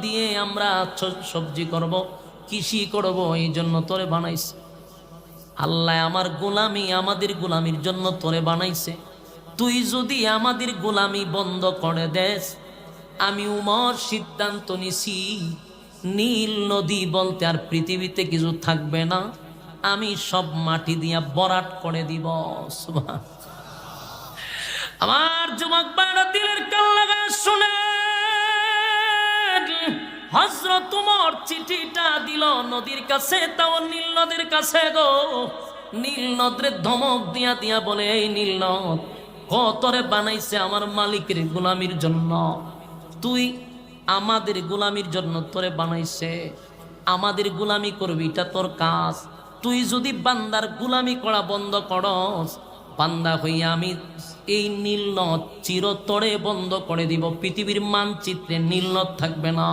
দিয়ে আমরা সবজি করব, কৃষি করব, এই জন্য তোরে বানাইছে। আল্লাহ আমার গোলামি, আমাদের গোলামির জন্য তোরে বানাইছে। তুই যদি আমাদের গোলামি বন্ধ করে দেস, আমি উমর সিদ্ধান্ত নিছি নীল নদী বলতে আর পৃথিবীতে কিছু থাকবে না, আমি সব মাটি দিয়া বরাট করে দিব। সুবহান। আমার যুবক ভাইরা দিলের কান লাগায় শুনে, হযরত উমর চিঠিটা দিল নদীর কাছে, তাও নীল নদীর কাছে গো। নীল নদরে ধমক দিয়া দিয়া বলে, এই নীল নদ, কতরে বানাইছে আমার মালিকের গোলামির জন্য, তুই আমাদের গোলামির জন্য তোরে বানাইছে, আমাদের গোলামি করবি, এটা তোর কাজ। তুই যদি বান্দার গোলামি করা বন্ধ করস, বান্দা হইয়া আমি এই নীল নদ চিরতরে বন্ধ করে দিব, পৃথিবীর মানচিত্রে নীল নদ থাকবে না।